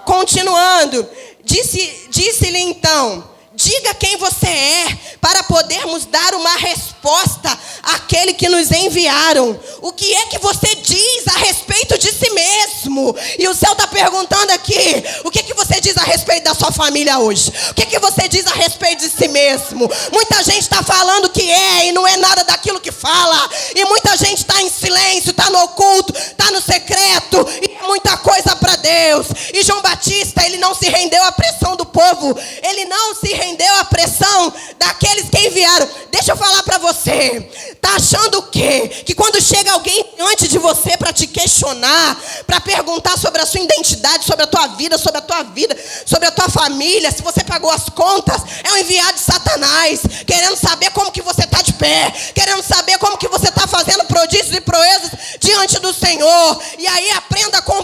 continuando, disse-lhe então, diga quem você é, para podermos dar uma resposta àquele que nos enviaram. O que é que você diz a respeito de si mesmo? E o céu está perguntando aqui, o que você diz a respeito da sua família hoje? O que você diz a respeito de si mesmo? Muita gente está falando que é e não é nada daquilo que fala. E muita gente está em silêncio, está no oculto, está no secreto. E é muita coisa para Deus. E João Batista, ele não se rendeu à pressão do povo. Ele não se rendeu à pressão daqueles que enviaram. Deixa eu falar para você. Tá achando o quê? Que quando chega alguém diante de você para te questionar, para perguntar sobre a sua identidade, sobre a tua vida, sobre a tua família, se você pagou as contas, é um enviado de Satanás, querendo saber como que você está de pé, querendo saber como que você está fazendo prodígios e proezas diante do Senhor. E aí aprenda com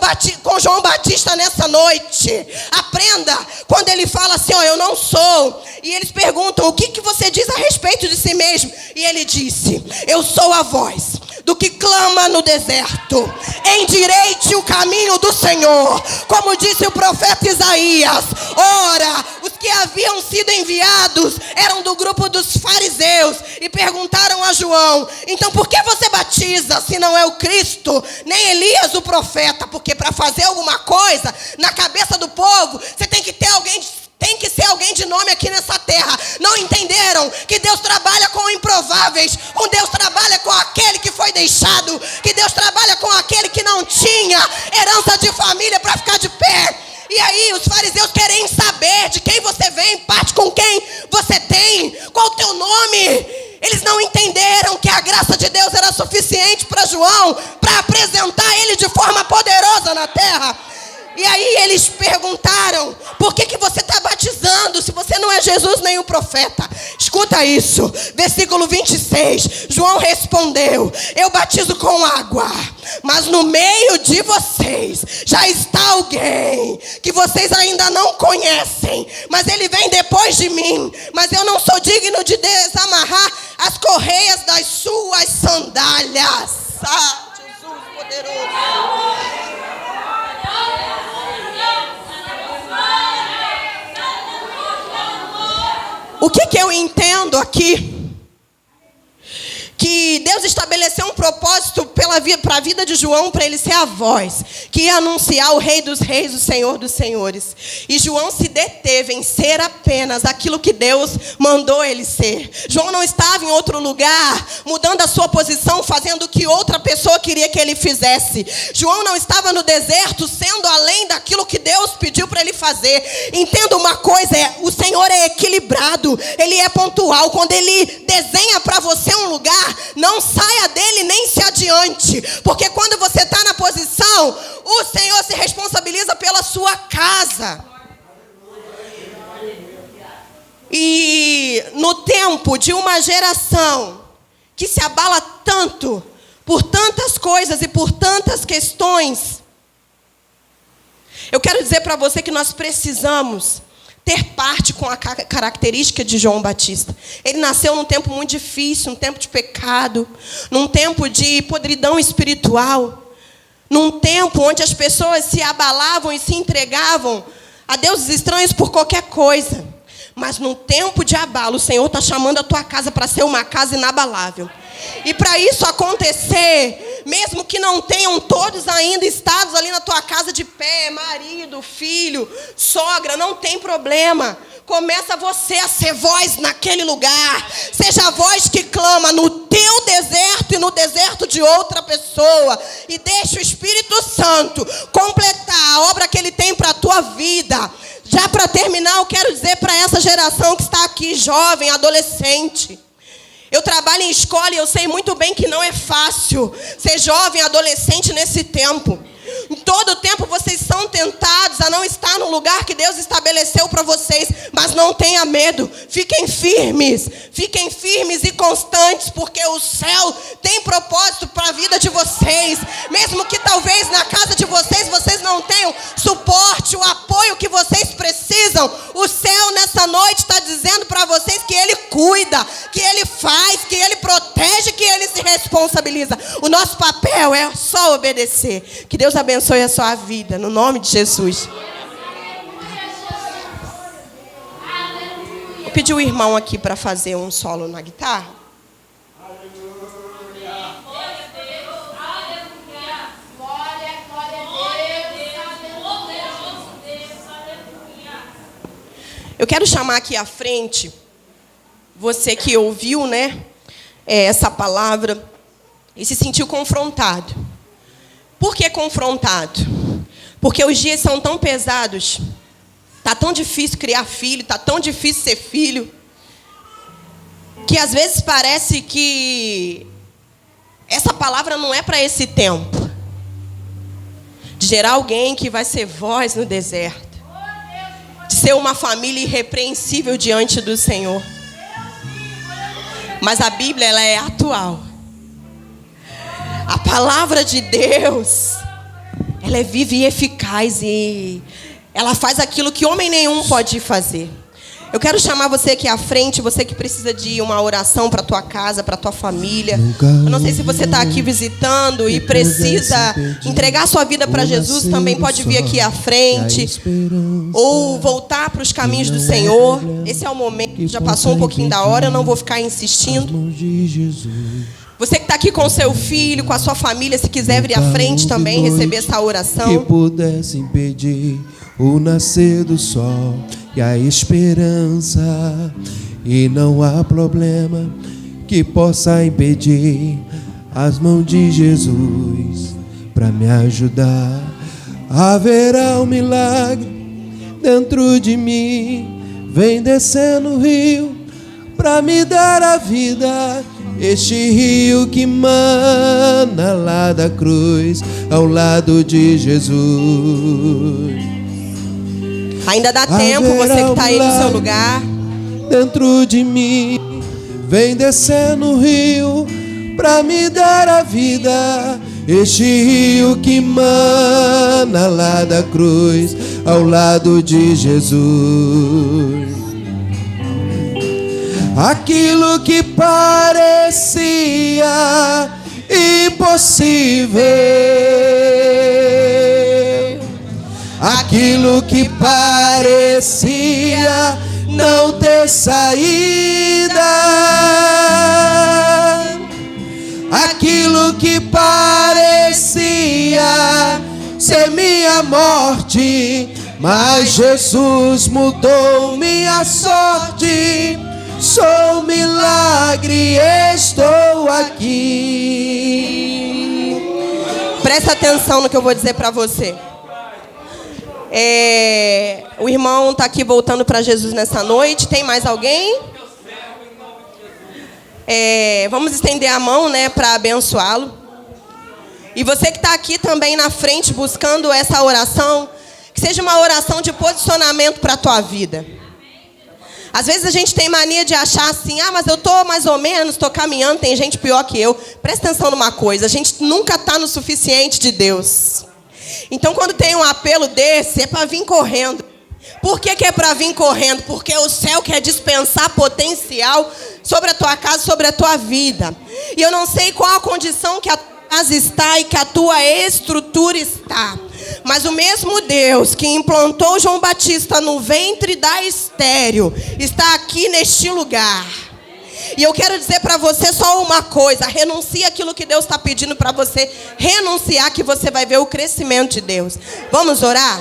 João Batista nessa noite. Aprenda quando ele fala assim, eu não sou. E eles perguntam, o que você diz a respeito de si mesmo? E ele disse, eu sou a voz do que clama no deserto, endireite o caminho do Senhor, como disse o profeta Isaías. Ora, os que haviam sido enviados eram do grupo dos fariseus e perguntaram a João, então por que você batiza se não é o Cristo, nem Elias o profeta? Porque para fazer alguma coisa na cabeça do povo, você tem que ser alguém de nome aqui nessa terra. Não entenderam que Deus trabalha com improváveis, com Deus trabalha com aquele que foi deixado, que Deus trabalha com aquele que não tinha herança de família para ficar de pé. E aí os fariseus querem saber de quem você vem, parte com quem você tem, qual o teu nome. Eles não entenderam que a graça de Deus era suficiente para João, para apresentar ele de forma poderosa na terra. E aí eles perguntaram, por que você está batizando se você não é Jesus nem o profeta? Escuta isso, versículo 26, João respondeu, eu batizo com água, mas no meio de vocês já está alguém que vocês ainda não conhecem, mas ele vem depois de mim, mas eu não sou digno de desamarrar as correias das suas sandálias. Jesus poderoso. O que eu entendo aqui? Que Deus estabeleceu um propósito para a vida de João, para ele ser a voz que ia anunciar o Rei dos Reis, o Senhor dos Senhores. E João se deteve em ser apenas aquilo que Deus mandou ele ser. João não estava em outro lugar, mudando a sua posição, fazendo o que outra pessoa queria que ele fizesse. João não estava no deserto, sendo além daquilo que Deus pediu para ele fazer. Entenda uma coisa, o Senhor é equilibrado, Ele é pontual. Quando Ele desenha para você um lugar, não saia dele nem se adiante, porque quando você está na posição, o Senhor se responsabiliza pela sua casa. E no tempo de uma geração que se abala tanto por tantas coisas e por tantas questões, eu quero dizer para você que nós precisamos ter parte com a característica de João Batista. Ele nasceu num tempo muito difícil, num tempo de pecado, num tempo de podridão espiritual, num tempo onde as pessoas se abalavam e se entregavam a deuses estranhos por qualquer coisa. Mas num tempo de abalo, o Senhor está chamando a tua casa para ser uma casa inabalável. E para isso acontecer, mesmo que não tenham todos ainda estados ali na tua casa de pé, marido, filho, sogra, não tem problema. Começa você a ser voz naquele lugar. Seja a voz que clama no teu deserto e no deserto de outra pessoa. E deixa o Espírito Santo completar a obra que Ele tem para a tua vida. Já para terminar, eu quero dizer para essa geração que está aqui, jovem, adolescente. Eu trabalho em escola e eu sei muito bem que não é fácil ser jovem, adolescente nesse tempo. Em todo tempo vocês são tentados a não estar no lugar que Deus estabeleceu para vocês. Mas não tenha medo. Fiquem firmes e constantes, porque o céu tem propósito para a vida de vocês. Mesmo que talvez na casa de vocês não tenham suporte, o apoio que vocês precisam, o céu nessa noite está dizendo para vocês que Ele cuida, que Ele faz, que Ele protege, que Ele se responsabiliza. O nosso papel é só obedecer. Que Deus abençoe a sua vida, no nome de Jesus. Vou pedir o irmão aqui para fazer um solo na guitarra. Eu quero chamar aqui à frente, você que ouviu, né, essa palavra e se sentiu confrontado. Por que confrontado? Porque os dias são tão pesados. Está tão difícil criar filho, está tão difícil ser filho, que às vezes parece que essa palavra não é para esse tempo. De gerar alguém que vai ser voz no deserto. De ser uma família irrepreensível diante do Senhor. Mas a Bíblia, ela é atual. A palavra de Deus, ela é viva e eficaz e ela faz aquilo que homem nenhum pode fazer. Eu quero chamar você aqui à frente, você que precisa de uma oração para a tua casa, para a tua família. Eu não sei se você está aqui visitando e precisa entregar a sua vida para Jesus, também pode vir aqui à frente. Ou voltar para os caminhos do Senhor. Esse é o momento, já passou um pouquinho da hora, eu não vou ficar insistindo. Você que está aqui com o seu filho, com a sua família, se quiser vir à frente também, receber essa oração. Que pudesse impedir o nascer do sol e a esperança, e não há problema que possa impedir as mãos de Jesus para me ajudar. Haverá um milagre dentro de mim, vem descendo o rio para me dar a vida. Este rio que mana lá da cruz, ao lado de Jesus. Ainda dá tempo, você que está aí no seu lugar. Dentro de mim, vem descendo o rio para me dar a vida. Este rio que mana lá da cruz, ao lado de Jesus. Aquilo que parecia impossível, aquilo que parecia não ter saída, aquilo que parecia ser minha morte, mas Jesus mudou minha sorte. Sou um milagre, estou aqui. Presta atenção no que eu vou dizer para você. O irmão está aqui voltando para Jesus nessa noite. Tem mais alguém? Vamos estender a mão, né, para abençoá-lo. E você que está aqui também na frente buscando essa oração, que seja uma oração de posicionamento para a tua vida. Às vezes a gente tem mania de achar assim, mas eu estou mais ou menos, estou caminhando, tem gente pior que eu. Presta atenção numa coisa, a gente nunca está no suficiente de Deus. Então quando tem um apelo desse, é para vir correndo. Por que é para vir correndo? Porque o céu quer dispensar potencial sobre a tua casa, sobre a tua vida. E eu não sei qual a condição que a tua casa está e que a tua estrutura está. Mas o mesmo Deus que implantou João Batista no ventre da estéril está aqui neste lugar. E eu quero dizer para você só uma coisa: renuncie aquilo que Deus está pedindo para você renunciar, que você vai ver o crescimento de Deus. Vamos orar?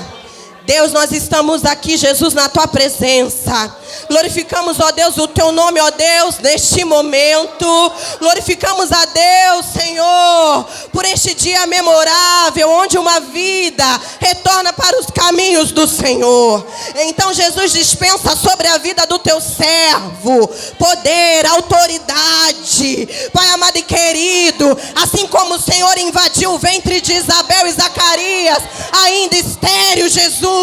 Deus, nós estamos aqui, Jesus, na tua presença. Glorificamos, ó Deus, o teu nome, ó Deus, neste momento. Glorificamos a Deus, Senhor, por este dia memorável, onde uma vida retorna para os caminhos do Senhor. Então, Jesus, dispensa sobre a vida do teu servo poder, autoridade. Pai amado e querido, assim como o Senhor invadiu o ventre de Isabel e Zacarias, ainda estéril, Jesus,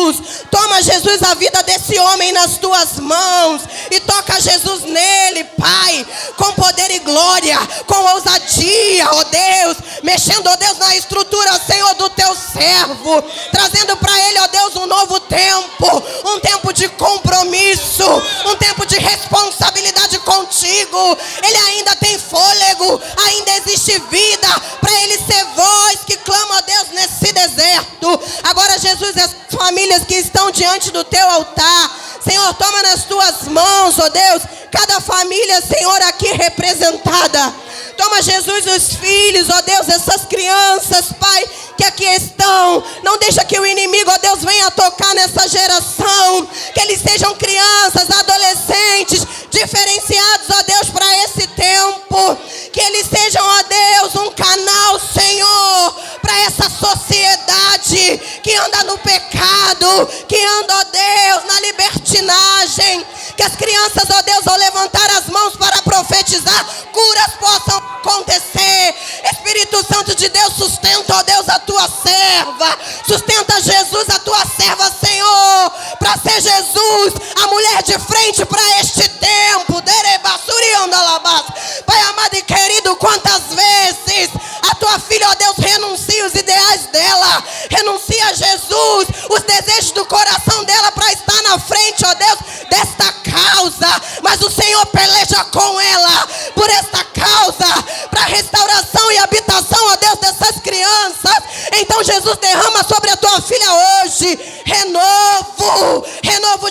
toma, Jesus, a vida desse homem nas tuas mãos e toca, Jesus, nele, Pai, com poder e glória, com ousadia, ó Deus, mexendo, ó Deus, na estrutura, Senhor, do teu servo, trazendo para ele, ó Deus, um novo tempo, um tempo de compromisso, um tempo de responsabilidade contigo. Ele ainda tem fôlego, ainda existe vida para ele ser voz que clama, ó Deus, nesse deserto. Agora, Jesus, as famílias que estão diante do teu altar, Senhor, toma nas tuas mãos, ó Deus, cada família, Senhor, aqui representada. Toma, Jesus, os filhos, ó Deus, essas crianças, Pai, que aqui estão. Não deixa que o inimigo, ó Deus, venha tocar nessa geração. Que eles sejam crianças, adolescentes, diferenciados, ó Deus, para esse tempo. Que eles sejam, ó Deus, um canal, Senhor, para essa sociedade que anda no pecado, que anda, ó Deus, na libertinagem. Que as crianças, ó Deus, ao levantar as mãos para profetizar, curas possam acontecer. Espírito Santo de Deus, sustenta, ó Deus, a tua serva. Sustenta, Jesus, a tua serva, Senhor, para ser, Jesus, a mulher de frente para este tempo. Pai amado e querido, quantas vezes a tua filha, ó Deus, renuncia os ideais dela, renuncia, Jesus, os desejos do coração dela para estar na frente, ó Deus, desta causa. Mas o Senhor peleja com ela por esta causa, para restauração e habitação, ó Deus, dessas crianças. Então, Jesus, derrama sobre a tua filha hoje renovo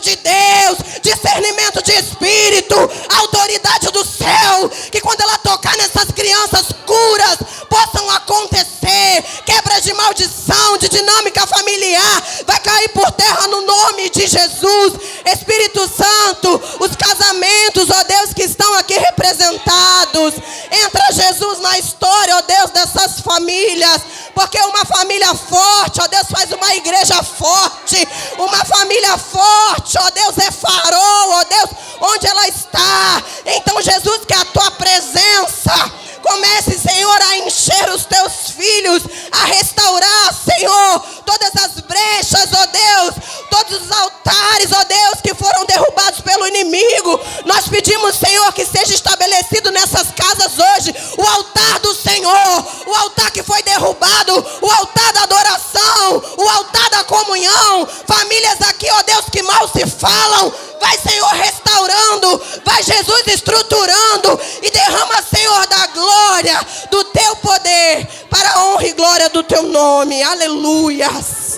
de Deus, discernimento de espírito, autoridade do céu. Que quando ela tocar nessas crianças, curas possam acontecer, quebra de maldição, de dinâmica familiar vai cair por terra no nome de Jesus. Espírito Santo, os casamentos, ó Deus, que estão aqui representados, entra, Jesus, na história, ó Deus, dessas famílias, porque uma família forte, ó Deus, faz uma igreja forte. Uma família forte, ó Deus, é farol, ó Deus, onde ela está. Então, Jesus, que a tua presença comece, Senhor, a encher os teus filhos, a restaurar, Senhor, todas as brechas, ó Deus, todos os altares, ó Deus, que foram derrubados pelo inimigo. Nós pedimos, Senhor, que seja estabelecido nessas casas hoje o altar do Senhor, o altar que foi derrubado, o altar da adoração, o altar da comunhão. Famílias aqui, ó Deus, que mal se falam, vai, Senhor, restaurando, vai, Jesus, estruturando, e derrama, Senhor, da glória do teu poder, para a honra e glória do teu nome. Aleluias.